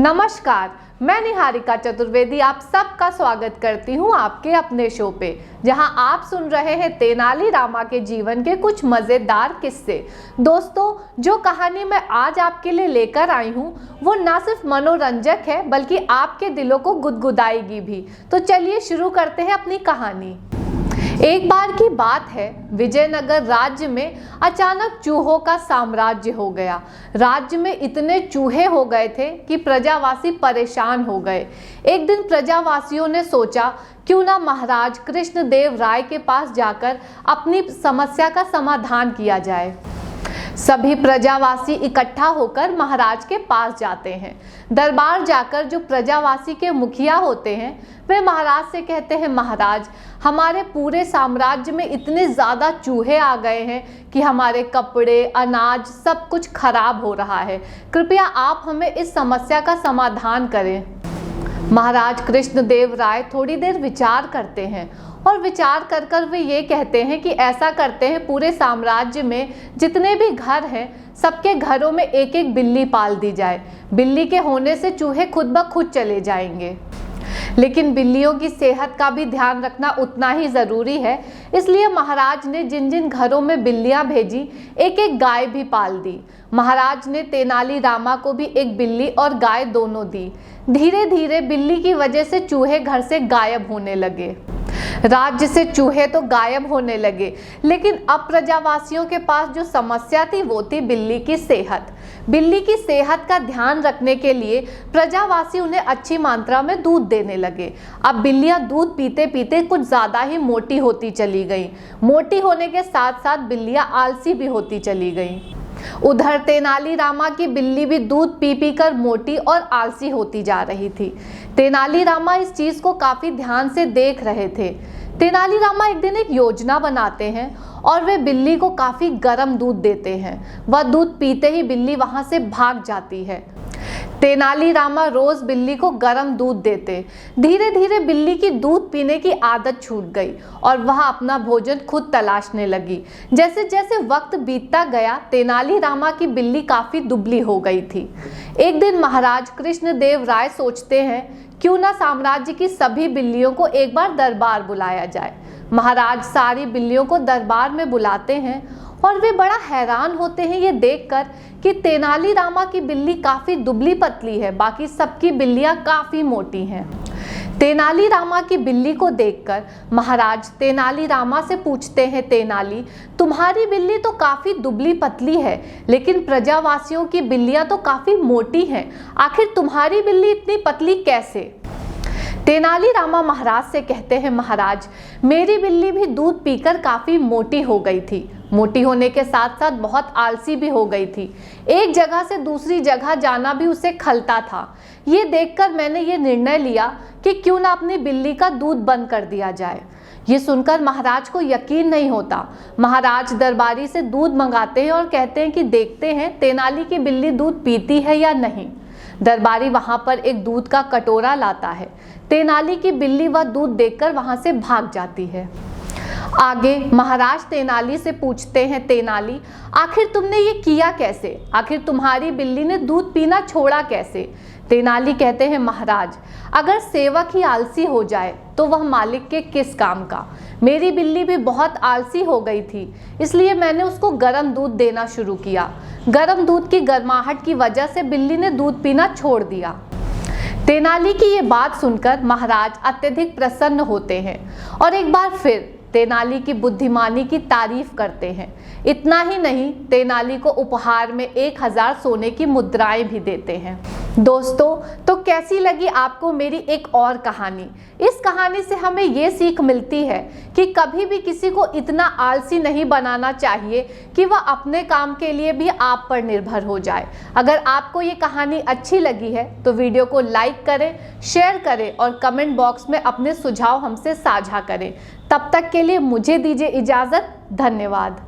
नमस्कार, मैं निहारिका चतुर्वेदी आप सबका स्वागत करती हूं आपके अपने शो पे, जहां आप सुन रहे हैं तेनाली रामा के जीवन के कुछ मज़ेदार किस्से। दोस्तों, जो कहानी मैं आज आपके लिए लेकर आई हूं वो ना सिर्फ मनोरंजक है बल्कि आपके दिलों को गुदगुदाएगी भी। तो चलिए शुरू करते हैं अपनी कहानी। एक बार की बात है, विजयनगर राज्य में अचानक चूहों का साम्राज्य हो गया। राज्य में इतने चूहे हो गए थे कि प्रजावासी परेशान हो गए। एक दिन प्रजावासियों ने सोचा क्यों ना महाराज कृष्णदेव राय के पास जाकर अपनी समस्या का समाधान किया जाए। सभी प्रजावासी इकट्ठा होकर महाराज के पास जाते हैं। दरबार जाकर जो प्रजावासी के मुखिया होते हैं वे महाराज से कहते हैं, महाराज, हमारे पूरे साम्राज्य में इतने ज़्यादा चूहे आ गए हैं कि हमारे कपड़े, अनाज सब कुछ खराब हो रहा है। कृपया आप हमें इस समस्या का समाधान करें। महाराज कृष्णदेव राय थोड़ी देर विचार करते हैं और विचार कर कर वे ये कहते हैं कि ऐसा करते हैं, पूरे साम्राज्य में जितने भी घर हैं सबके घरों में एक एक बिल्ली पाल दी जाए। बिल्ली के होने से चूहे खुद ब खुद चले जाएंगे। लेकिन बिल्लियों की सेहत का भी ध्यान रखना उतना ही ज़रूरी है, इसलिए महाराज ने जिन जिन घरों में बिल्लियां भेजी एक एक गाय भी पाल दी। महाराज ने तेनाली रामा को भी एक बिल्ली और गाय दोनों दी। धीरे धीरे बिल्ली की वजह से चूहे घर से गायब होने लगे। राज्य से चूहे तो गायब होने लगे, लेकिन अब प्रजावासियों के पास जो समस्या थी वो थी बिल्ली की सेहत। बिल्ली की सेहत का ध्यान रखने के लिए प्रजावासी उन्हें अच्छी मात्रा में दूध देने लगे। अब बिल्लियां दूध पीते पीते कुछ ज़्यादा ही मोटी होती चली गईं। मोटी होने के साथ साथ बिल्लियां आलसी भी होती चली गईं। उधर तेनाली रामा की बिल्ली भी दूध पी पी कर मोटी और आलसी होती जा रही थी। तेनाली रामा इस चीज़ को काफ़ी ध्यान से देख रहे थे। तेनाली रामा एक दिन एक योजना बनाते हैं और वे बिल्ली को काफ़ी गर्म दूध देते हैं। वह दूध पीते ही बिल्ली वहाँ से भाग जाती है। तेनाली रामा रोज़ बिल्ली को गर्म दूध देते। धीरे धीरे बिल्ली की दूध पीने की आदत छूट गई और वह अपना भोजन खुद तलाशने लगी। जैसे जैसे वक्त बीतता गया तेनाली रामा की बिल्ली काफ़ी दुबली हो गई थी। एक दिन महाराज कृष्णदेव राय सोचते हैं क्यों ना साम्राज्य की सभी बिल्लियों को एक बार दरबार बुलाया जाए। महाराज सारी बिल्लियों को दरबार में बुलाते हैं और वे बड़ा हैरान होते हैं ये देखकर कि तेनाली रामा की बिल्ली काफ़ी दुबली पतली है, बाकी सबकी बिल्लियां काफ़ी मोटी हैं। तेनाली रामा की बिल्ली को देखकर महाराज तेनाली रामा से पूछते हैं, तेनाली, तुम्हारी बिल्ली तो काफ़ी दुबली पतली है, लेकिन प्रजावासियों की बिल्लियां तो काफ़ी मोटी हैं। आखिर तुम्हारी बिल्ली इतनी पतली कैसे? तेनाली रामा महाराज से कहते हैं, महाराज, मेरी बिल्ली भी दूध पीकर काफ़ी मोटी हो गई थी। मोटी होने के साथ साथ बहुत आलसी भी हो गई थी। एक जगह से दूसरी जगह जाना भी उसे खलता था। ये देखकर मैंने ये निर्णय लिया कि क्यों ना अपनी बिल्ली का दूध बंद कर दिया जाए। ये सुनकर महाराज को यकीन नहीं होता। महाराज दरबारी से दूध मंगाते हैं और कहते हैं कि देखते हैं तेनाली की बिल्ली दूध पीती है या नहीं। दरबारी वहाँ पर एक दूध का कटोरा लाता है। तेनाली की बिल्ली वह दूध देखकर वहाँ से भाग जाती है। आगे महाराज तेनाली से पूछते हैं, तेनाली, आखिर तुमने ये किया कैसे? आखिर तुम्हारी बिल्ली ने दूध पीना छोड़ा कैसे? तेनाली कहते हैं, महाराज, अगर सेवक ही आलसी हो जाए तो वह मालिक के किस काम का? मेरी बिल्ली भी बहुत आलसी हो गई थी, इसलिए मैंने उसको गर्म दूध देना शुरू किया। गर्म दूध की गर्माहट की वजह से बिल्ली ने दूध पीना छोड़ दिया। तेनाली की ये बात सुनकर महाराज अत्यधिक प्रसन्न होते हैं और एक बार फिर तेनाली की बुद्धिमानी की तारीफ करते हैं। इतना ही नहीं, तेनाली को उपहार में 1000 सोने की मुद्राएं भी देते हैं। दोस्तों, तो कैसी लगी आपको मेरी एक और कहानी? इस कहानी से हमें ये सीख मिलती है कि कभी भी किसी को इतना आलसी नहीं बनाना चाहिए कि वह अपने काम के लिए भी आप पर निर्भर हो जाए। अगर आपको ये कहानी अच्छी लगी है तो वीडियो को लाइक करें, शेयर करें और कमेंट बॉक्स में अपने सुझाव हमसे साझा करें। तब तक के लिए मुझे दीजिए इजाज़त। धन्यवाद।